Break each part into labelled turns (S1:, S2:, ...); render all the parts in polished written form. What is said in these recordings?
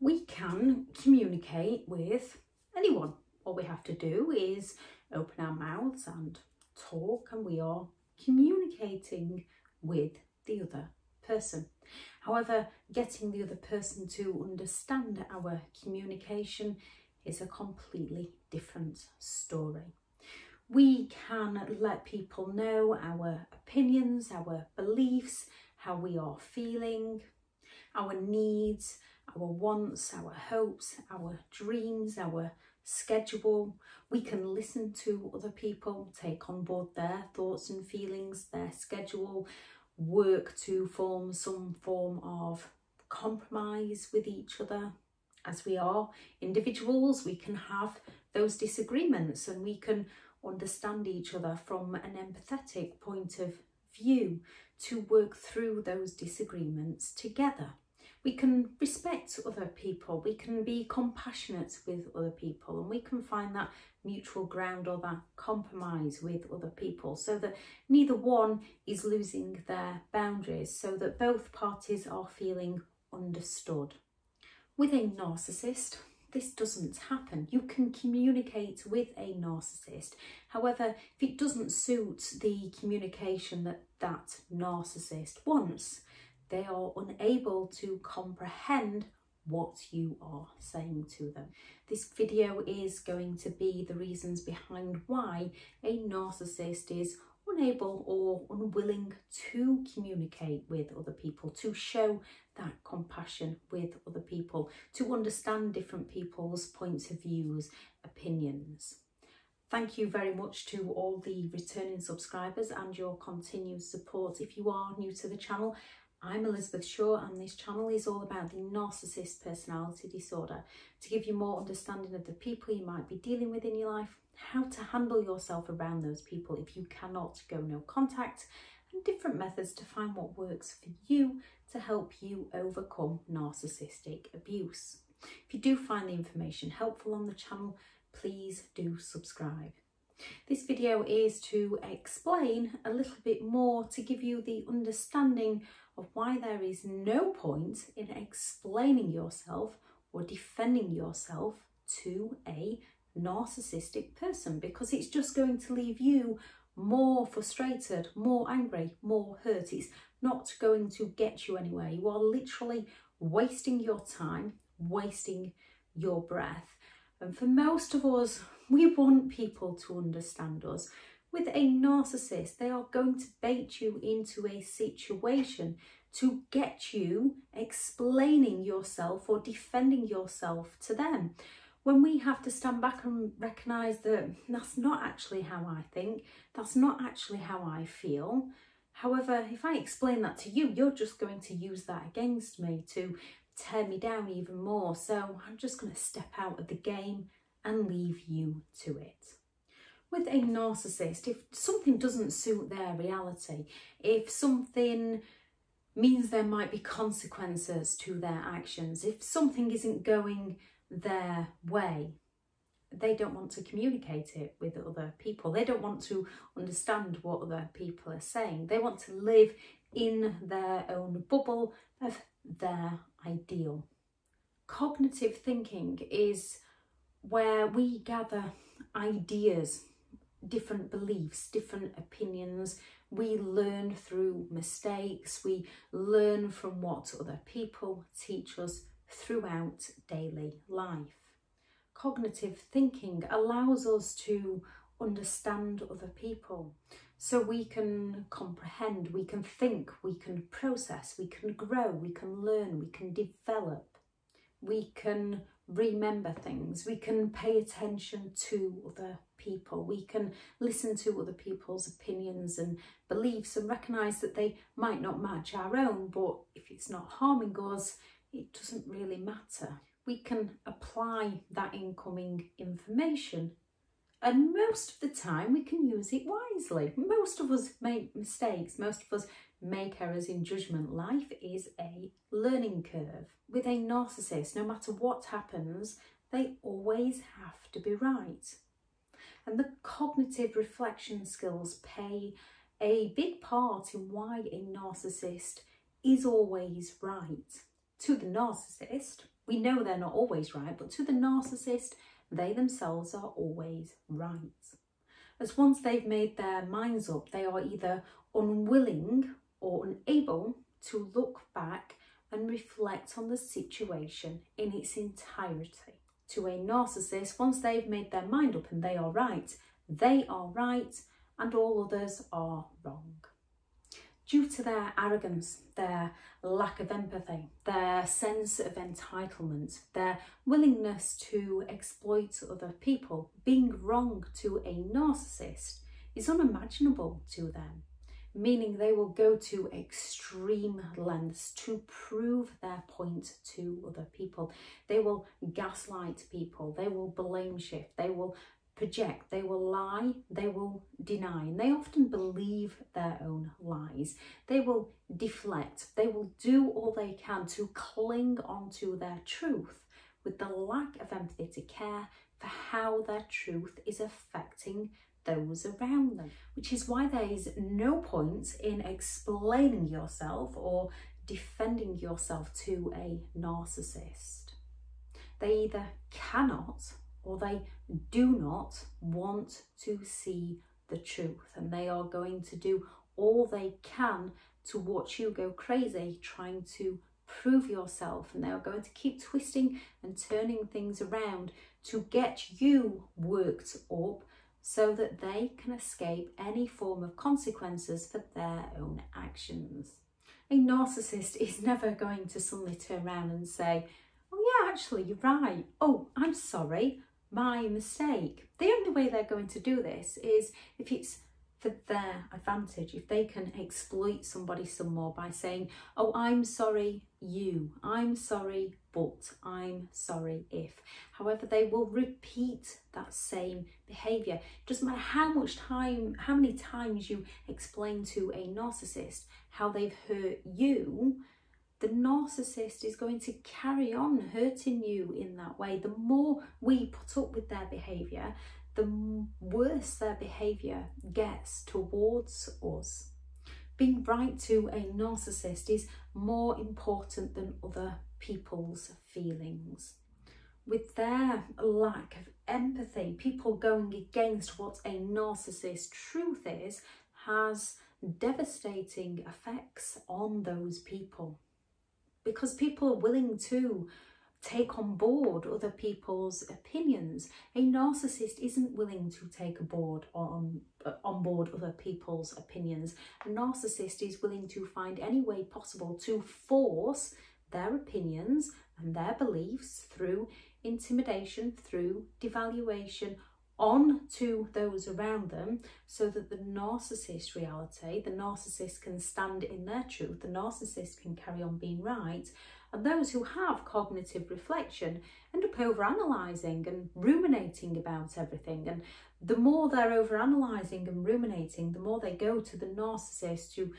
S1: We can communicate with anyone. All we have to do is open our mouths and talk, and we are communicating with the other person. However, getting the other person to understand our communication is a completely different story. We can let people know our opinions, our beliefs, how we are feeling, our needs, our wants, our hopes, our dreams, our schedule. We can listen to other people, take on board their thoughts and feelings, their schedule, work to form some form of compromise with each other. As we are individuals, we can have those disagreements and we can understand each other from an empathetic point of view to work through those disagreements together. We can respect other people, we can be compassionate with other people, and we can find that mutual ground or that compromise with other people so that neither one is losing their boundaries, so that both parties are feeling understood. With a narcissist, this doesn't happen. You can communicate with a narcissist. However, if it doesn't suit the communication that narcissist wants, they are unable to comprehend what you are saying to them. This video is going to be the reasons behind why a narcissist is unable or unwilling to communicate with other people, to show that compassion with other people, to understand different people's points of views, opinions. Thank you very much to all the returning subscribers and your continued support. If you are new to the channel, I'm Elizabeth Shaw, and this channel is all about the narcissist personality disorder, to give you more understanding of the people you might be dealing with in your life, how to handle yourself around those people if you cannot go no contact, and different methods to find what works for you to help you overcome narcissistic abuse. If you do find the information helpful on the channel, please do subscribe. This video is to explain a little bit more, to give you the understanding of why there is no point in explaining yourself or defending yourself to a narcissistic person, because it's just going to leave you more frustrated, more angry, more hurt. It's not going to get you anywhere. You are literally wasting your time, wasting your breath. And for most of us, we want people to understand us. With a narcissist, they are going to bait you into a situation to get you explaining yourself or defending yourself to them, when we have to stand back and recognise that that's not actually how I think, that's not actually how I feel. However, if I explain that to you, you're just going to use that against me to tear me down even more. So I'm just going to step out of the game and leave you to it. With a narcissist, if something doesn't suit their reality, if something means there might be consequences to their actions, if something isn't going their way, they don't want to communicate it with other people. They don't want to understand what other people are saying. They want to live in their own bubble of their ideal. Cognitive thinking is where we gather ideas, different beliefs, different opinions. We learn through mistakes. We learn from what other people teach us throughout daily life. Cognitive thinking allows us to understand other people, so we can comprehend, we can think, we can process, we can grow, we can learn, we can develop, we can remember things, we can pay attention to other people, we can listen to other people's opinions and beliefs and recognise that they might not match our own, but if it's not harming us, it doesn't really matter. We can apply that incoming information, and most of the time we can use it wisely. Most of us make mistakes, most of us make errors in judgment. Life is a learning curve. With a narcissist, no matter what happens, they always have to be right. And the cognitive reflection skills play a big part in why a narcissist is always right. To the narcissist, We know they're not always right, but to the narcissist, they themselves are always right. As once they've made their minds up, they are either unwilling or unable to look back and reflect on the situation in its entirety. To a narcissist, once they've made their mind up and they are right and all others are wrong. Due to their arrogance, their lack of empathy, their sense of entitlement, their willingness to exploit other people, being wrong to a narcissist is unimaginable to them, meaning they will go to extreme lengths to prove their point to other people. They will gaslight people, they will blame shift, they will project, they will lie, they will deny, and they often believe their own lies. They will deflect, they will do all they can to cling onto their truth with the lack of empathy to care for how their truth is affecting those around them, which is why there is no point in explaining yourself or defending yourself to a narcissist. They either cannot or they do not want to see the truth, and they are going to do all they can to watch you go crazy trying to prove yourself, and they are going to keep twisting and turning things around to get you worked up so that they can escape any form of consequences for their own actions. A narcissist is never going to suddenly turn around and say, "Oh yeah, actually you're right. Oh, I'm sorry. My mistake." The only way they're going to do this is if it's for their advantage, if they can exploit somebody some more by saying, "Oh, I'm sorry I'm sorry but, I'm sorry if." However, they will repeat that same behaviour. It doesn't matter how many times you explain to a narcissist how they've hurt you, the narcissist is going to carry on hurting you in that way. The more we put up with their behaviour, the worse their behaviour gets towards us. Being right to a narcissist is more important than other people's feelings. With their lack of empathy, people going against what a narcissist's truth is has devastating effects on those people. Because people are willing to take on board other people's opinions. A narcissist isn't willing to take on board other people's opinions. A narcissist is willing to find any way possible to force their opinions and their beliefs through intimidation, through devaluation, on to those around them, so that the narcissist reality, the narcissist can stand in their truth, the narcissist can carry on being right, and those who have cognitive reflection end up overanalyzing and ruminating about everything. And the more they're overanalyzing and ruminating, the more they go to the narcissist to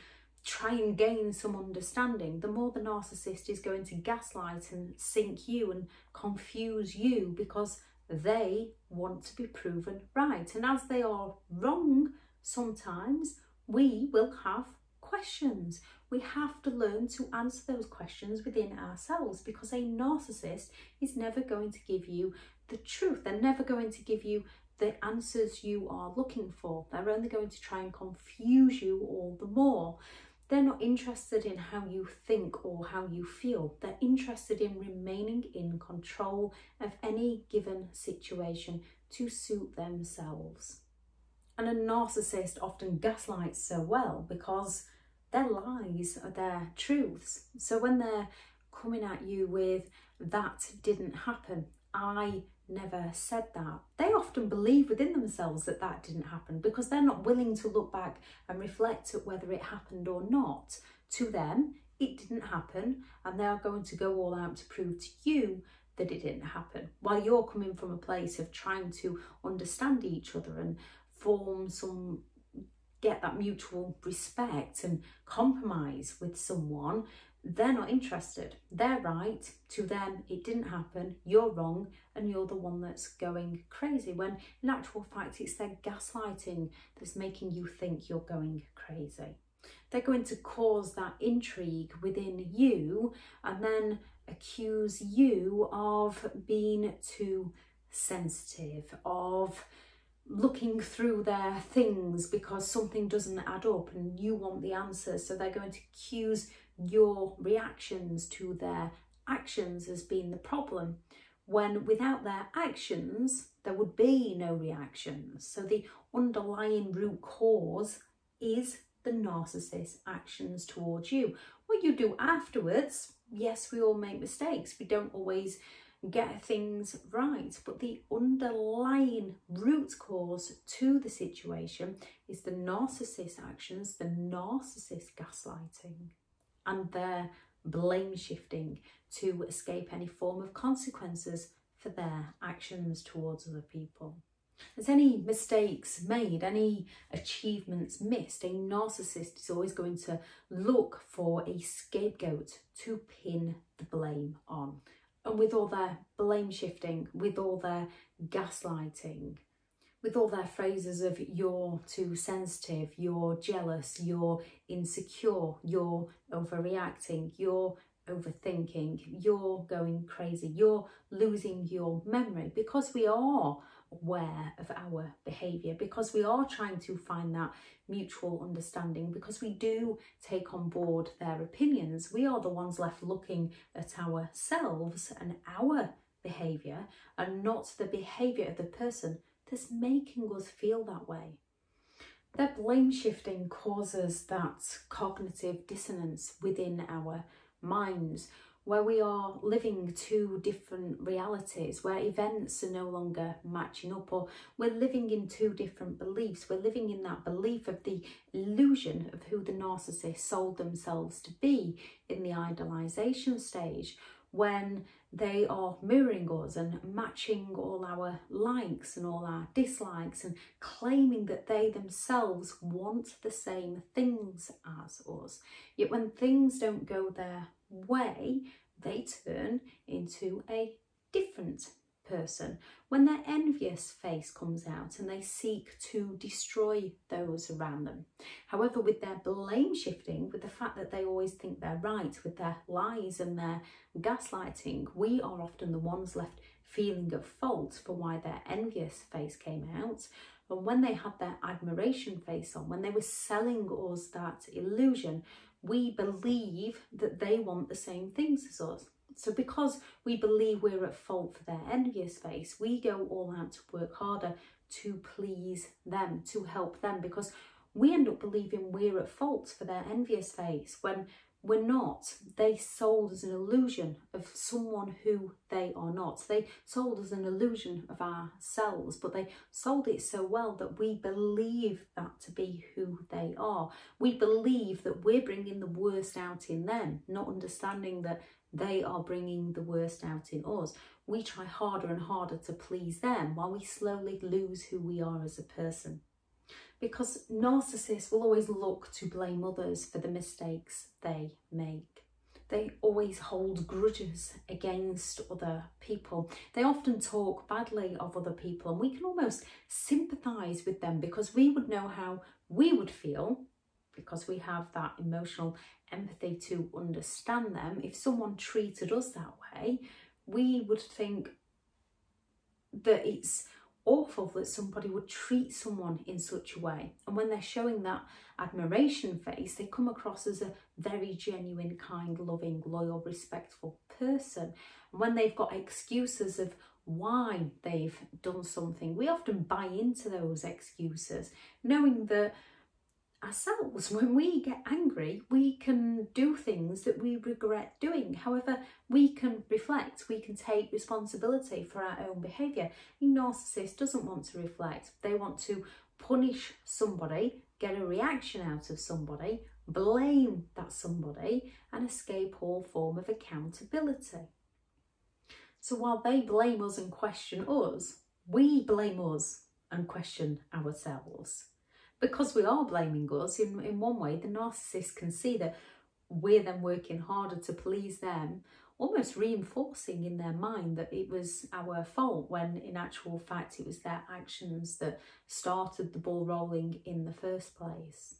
S1: try and gain some understanding, the more the narcissist is going to gaslight and sink you and confuse you, because they want to be proven right. And as they are wrong, sometimes we will have questions. We have to learn to answer those questions within ourselves, because a narcissist is never going to give you the truth. They're never going to give you the answers you are looking for. They're only going to try and confuse you all the more. They're not interested in how you think or how you feel. They're interested in remaining in control of any given situation to suit themselves. And a narcissist often gaslights so well because their lies are their truths. So when they're coming at you with, "That didn't happen, I never said that," they often believe within themselves that that didn't happen, because they're not willing to look back and reflect at whether it happened or not. To them, it didn't happen, and they are going to go all out to prove to you that it didn't happen, while you're coming from a place of trying to understand each other and get that mutual respect and compromise with someone. They're not interested. They're right. To them, it didn't happen. You're wrong, and you're the one that's going crazy, when in actual fact, it's their gaslighting that's making you think you're going crazy. They're going to cause that intrigue within you, and then accuse you of being too sensitive, of looking through their things because something doesn't add up and you want the answer. So they're going to accuse your reactions to their actions as being the problem, when without their actions there would be no reactions. So the underlying root cause is the narcissist's actions towards you. What you do afterwards, yes, we all make mistakes, we don't always get things right, but the underlying root cause to the situation is the narcissist's actions, the narcissist gaslighting and their blame shifting to escape any form of consequences for their actions towards other people. As any mistakes made, any achievements missed, a narcissist is always going to look for a scapegoat to pin the blame on. And with all their blame shifting, with all their gaslighting, with all their phrases of you're too sensitive, you're jealous, you're insecure, you're overreacting, you're overthinking, you're going crazy, you're losing your memory, because we are aware of our behaviour, because we are trying to find that mutual understanding, because we do take on board their opinions. We are the ones left looking at ourselves and our behaviour and not the behaviour of the person that's making us feel that way. Their blame shifting causes that cognitive dissonance within our minds, where we are living two different realities, where events are no longer matching up, or we're living in two different beliefs. We're living in that belief of the illusion of who the narcissist sold themselves to be in the idealization stage, when they are mirroring us and matching all our likes and all our dislikes and claiming that they themselves want the same things as us. Yet when things don't go their way, they turn into a different person. When their envious face comes out and they seek to destroy those around them. However, with their blame shifting, with the fact that they always think they're right, with their lies and their gaslighting, we are often the ones left feeling at fault for why their envious face came out. And when they had their admiration face on, when they were selling us that illusion, we believe that they want the same things as us. So because we believe we're at fault for their envious face, we go all out to work harder to please them, to help them, because we end up believing we're at fault for their envious face when we're not. They sold us an illusion of someone who they are not. They sold us an illusion of ourselves, but they sold it so well that we believe that to be who they are. We believe that we're bringing the worst out in them, not understanding that they are bringing the worst out in us. We try harder and harder to please them while we slowly lose who we are as a person. Because narcissists will always look to blame others for the mistakes they make. They always hold grudges against other people. They often talk badly of other people, and we can almost sympathise with them because we would know how we would feel, because we have that emotional empathy to understand them. If someone treated us that way, we would think that it's awful that somebody would treat someone in such a way. And when they're showing that admiration face, they come across as a very genuine, kind, loving, loyal, respectful person. And when they've got excuses of why they've done something, we often buy into those excuses, knowing that ourselves, when we get angry, we can do things that we regret doing. However, we can reflect, we can take responsibility for our own behaviour. A narcissist doesn't want to reflect. They want to punish somebody, get a reaction out of somebody, blame that somebody, and escape all form of accountability. So while they blame us and question us, we blame us and question ourselves. Because we are blaming us, in one way, the narcissist can see that we're then working harder to please them, almost reinforcing in their mind that it was our fault, when in actual fact it was their actions that started the ball rolling in the first place.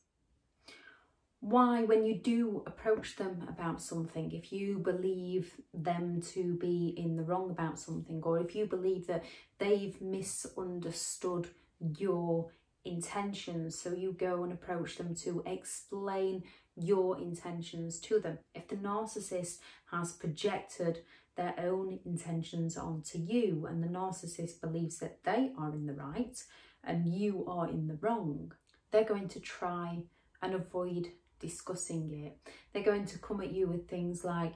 S1: Why, when you do approach them about something, if you believe them to be in the wrong about something, or if you believe that they've misunderstood your intentions, so you go and approach them to explain your intentions to them. If the narcissist has projected their own intentions onto you, and the narcissist believes that they are in the right and you are in the wrong, they're going to try and avoid discussing it. They're going to come at you with things like,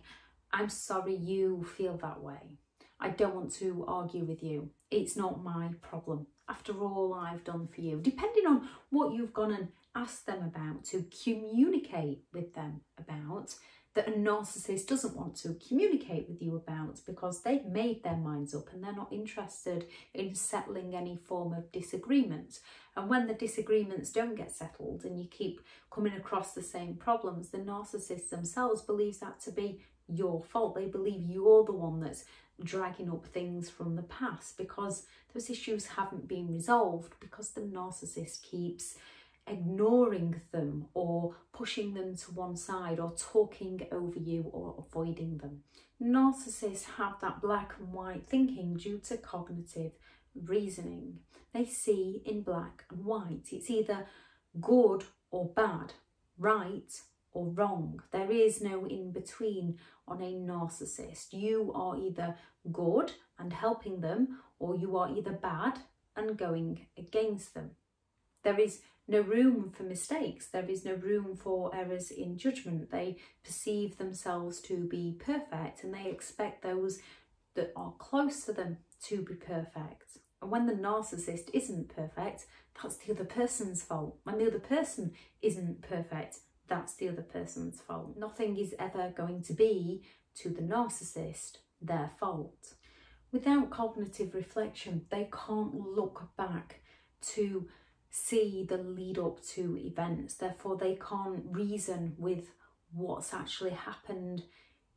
S1: I'm sorry you feel that way. I don't want to argue with you. It's not my problem. After all I've done for you. Depending on what you've gone and asked them about, to communicate with them about, that a narcissist doesn't want to communicate with you about, because they've made their minds up and they're not interested in settling any form of disagreement. And when the disagreements don't get settled and you keep coming across the same problems, the narcissist themselves believes that to be your fault. They believe you're the one that's dragging up things from the past because those issues haven't been resolved, because the narcissist keeps ignoring them or pushing them to one side or talking over you or avoiding them. Narcissists have that black and white thinking due to cognitive reasoning. They see in black and white. It's either good or bad, right or wrong. There is no in between on a narcissist. You are either good and helping them, or you are either bad and going against them. There is no room for mistakes. There is no room for errors in judgment. They perceive themselves to be perfect and they expect those that are close to them to be perfect. And when the narcissist isn't perfect, that's the other person's fault. When the other person isn't perfect, that's the other person's fault. Nothing is ever going to be, to the narcissist, their fault. Without cognitive reflection, they can't look back to see the lead up to events. Therefore, they can't reason with what's actually happened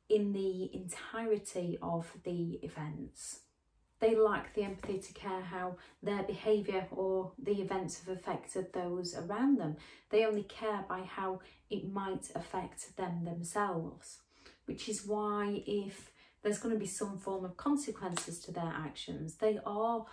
S1: in the entirety of the events. They lack the empathy to care how their behaviour or the events have affected those around them. They only care by how it might affect them themselves, which is why if there's going to be some form of consequences to their actions, they are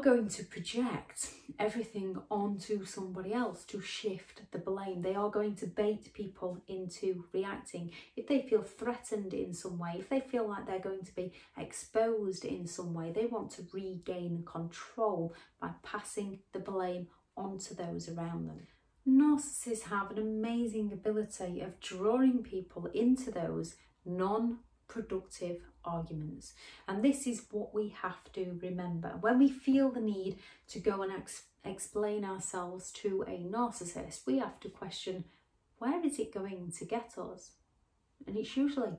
S1: going to project everything onto somebody else to shift the blame. They are going to bait people into reacting. If they feel threatened in some way, if they feel like they're going to be exposed in some way, they want to regain control by passing the blame onto those around them. Narcissists have an amazing ability of drawing people into those non-productive arguments, and this is what we have to remember. When we feel the need to go and explain ourselves to a narcissist, we have to question, where is it going to get us? And it's usually,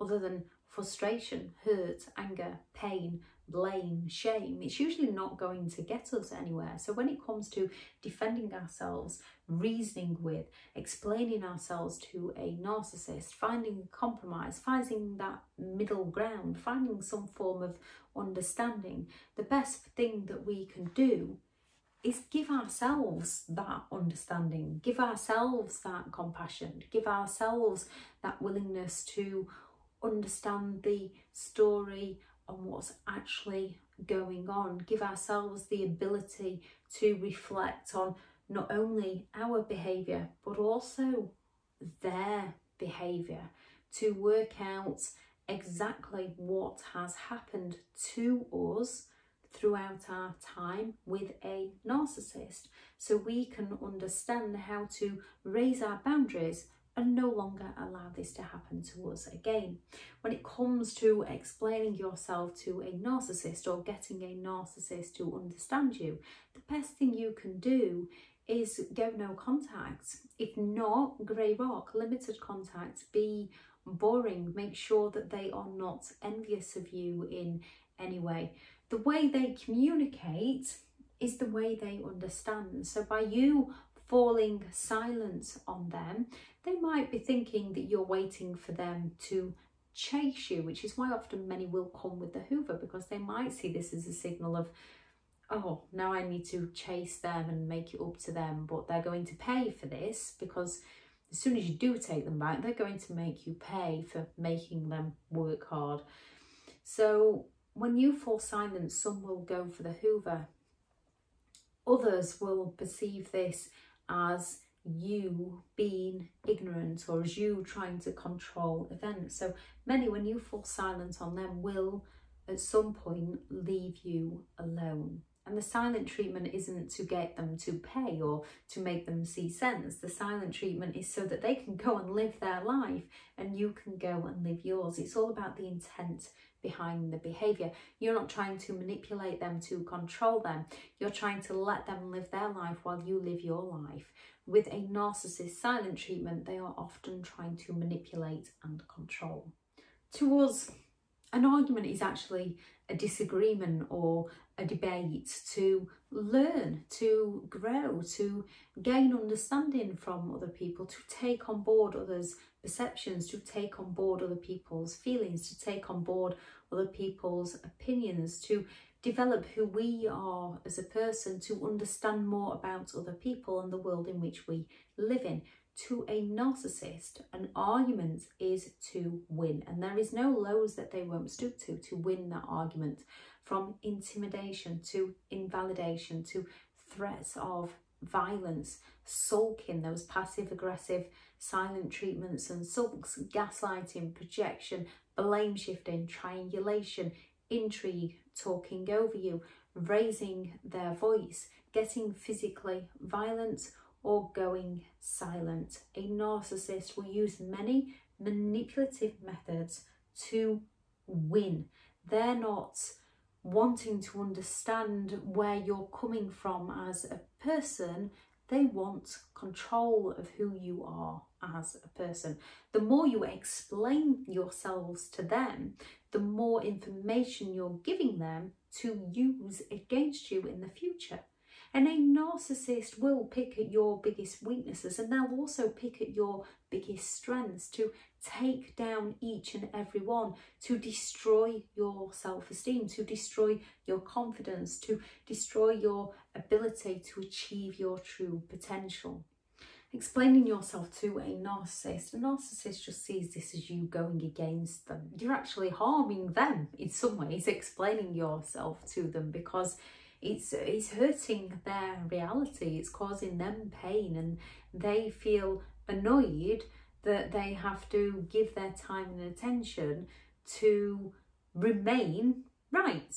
S1: other than frustration, hurt, anger, pain, blame, shame, it's usually not going to get us anywhere. So when it comes to defending ourselves, reasoning with, explaining ourselves to a narcissist, finding a compromise, finding that middle ground, finding some form of understanding, the best thing that we can do is give ourselves that understanding, give ourselves that compassion, give ourselves that willingness to understand the story on what's actually going on, give ourselves the ability to reflect on not only our behaviour but also their behaviour, to work out exactly what has happened to us throughout our time with a narcissist, so we can understand how to raise our boundaries and no longer allow this to happen to us again. When it comes to explaining yourself to a narcissist or getting a narcissist to understand you, the best thing you can do is go no contact. If not, grey rock, limited contact, be boring, make sure that they are not envious of you in any way. The way they communicate is the way they understand. So by you falling silent on them, they might be thinking that you're waiting for them to chase you, which is why often many will come with the Hoover, because they might see this as a signal of, oh, now I need to chase them and make it up to them, but they're going to pay for this, because as soon as you do take them back, they're going to make you pay for making them work hard. So when you fall silent, some will go for the Hoover. Others will perceive this as you being ignorant, or as you trying to control events. So many, when you fall silent on them, will at some point leave you alone. And the silent treatment isn't to get them to pay or to make them see sense. The silent treatment is so that they can go and live their life and you can go and live yours. It's all about the intent behind the behaviour. You're not trying to manipulate them to control them. You're trying to let them live their life while you live your life. With a narcissist silent treatment, they are often trying to manipulate and control. To us, an argument is actually a disagreement or a debate to learn, to grow, to gain understanding from other people, to take on board others' perceptions, to take on board other people's feelings, to take on board other people's opinions, to develop who we are as a person, to understand more about other people and the world in which we live in. To a narcissist, an argument is to win, and there is no lows that they won't stoop to win that argument, from intimidation to invalidation to threats of violence, sulking, those passive-aggressive silent treatments and sulks, gaslighting, projection, blame shifting, triangulation, intrigue, talking over you, raising their voice, getting physically violent, or going silent. A narcissist will use many manipulative methods to win. They're not wanting to understand where you're coming from as a person. They want control of who you are as a person. The more you explain yourselves to them, the more information you're giving them to use against you in the future. And a narcissist will pick at your biggest weaknesses, and they'll also pick at your biggest strengths to take down each and every one, to destroy your self-esteem, to destroy your confidence, to destroy your ability to achieve your true potential. Explaining yourself to a narcissist just sees this as you going against them. You're actually harming them in some ways, explaining yourself to them, because it's hurting their reality, it's causing them pain, and they feel annoyed that they have to give their time and attention to remain right.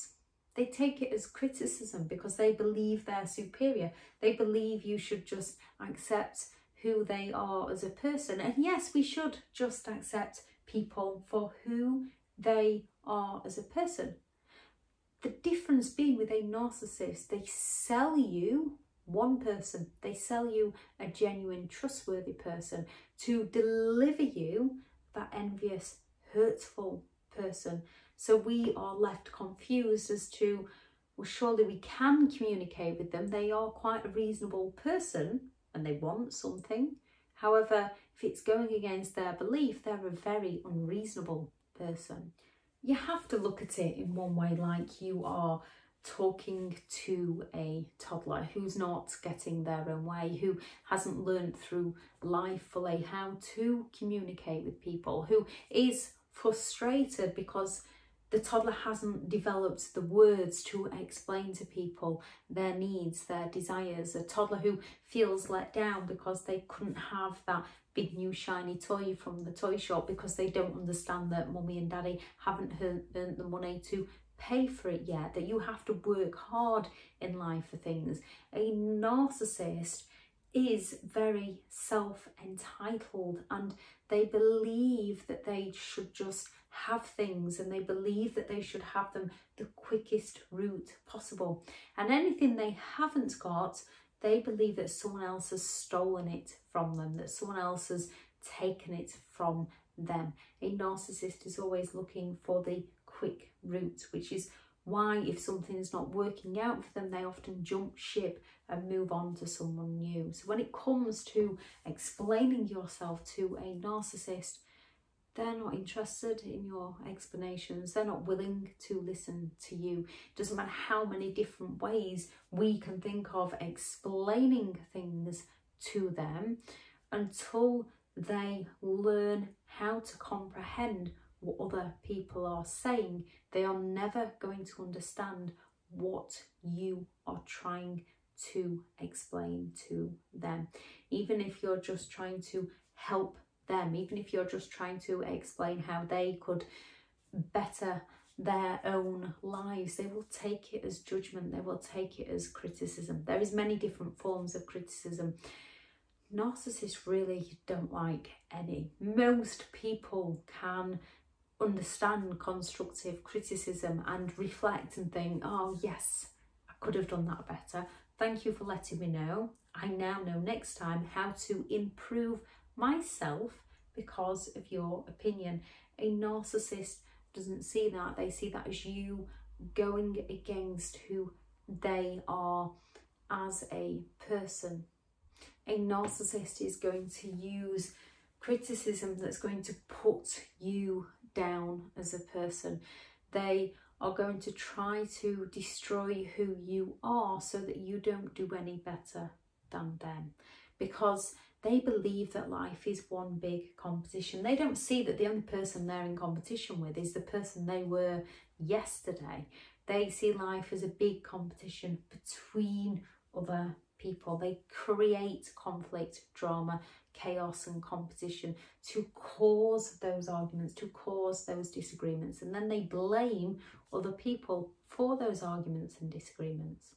S1: They take it as criticism because they believe they're superior. They believe you should just accept who they are as a person. And yes, we should just accept people for who they are as a person. The difference being with a narcissist, they sell you one person. They sell you a genuine, trustworthy person to deliver you that envious, hurtful person. So we are left confused as to, well, surely we can communicate with them. They are quite a reasonable person and they want something. However, if it's going against their belief, they're a very unreasonable person. You have to look at it in one way, like you are talking to a toddler who's not getting their own way, who hasn't learned through life fully how to communicate with people, who is frustrated because the toddler hasn't developed the words to explain to people their needs, their desires. A toddler who feels let down because they couldn't have that big new shiny toy from the toy shop because they don't understand that mummy and daddy haven't earned the money to pay for it yet, that you have to work hard in life for things. A narcissist is very self-entitled and they believe that they should just have things, and they believe that they should have them the quickest route possible. And anything they haven't got, they believe that someone else has stolen it from them, that someone else has taken it from them. A narcissist is always looking for the quick route, which is why if something's not working out for them, they often jump ship and move on to someone new. So when it comes to explaining yourself to a narcissist, they're not interested in your explanations. They're not willing to listen to you. It doesn't matter how many different ways we can think of explaining things to them, until they learn how to comprehend what other people are saying, they are never going to understand what you are trying to explain to them. Even if you're just trying to help them, even if you're just trying to explain how they could better their own lives, they will take it as judgment, they will take it as criticism. There is many different forms of criticism. Narcissists really don't like any. Most people can understand constructive criticism and reflect and think, oh yes, I could have done that better. Thank you for letting me know. I now know next time how to improve myself because of your opinion. A narcissist doesn't see that. They see that as you going against who they are as a person. A narcissist is going to use criticism that's going to put you down as a person. They are going to try to destroy who you are so that you don't do any better than them, because they believe that life is one big competition. They don't see that the only person they're in competition with is the person they were yesterday. They see life as a big competition between other people. They create conflict, drama, chaos and competition to cause those arguments, to cause those disagreements, and then they blame other people for those arguments and disagreements.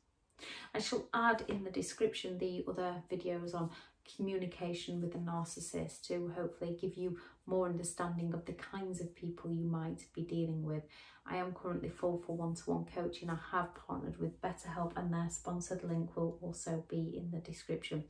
S1: I shall add in the description the other videos on communication with a narcissist to hopefully give you more understanding of the kinds of people you might be dealing with. I am currently full for one-to-one coaching. I have partnered with BetterHelp and their sponsored link will also be in the description.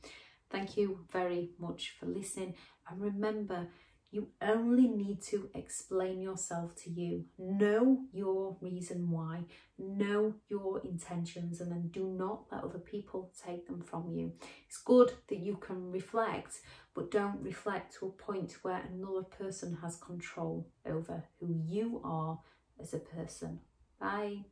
S1: Thank you very much for listening, and remember, you only need to explain yourself to you. Know your reason why, know your intentions, and then do not let other people take them from you. It's good that you can reflect, but don't reflect to a point where another person has control over who you are as a person. Bye.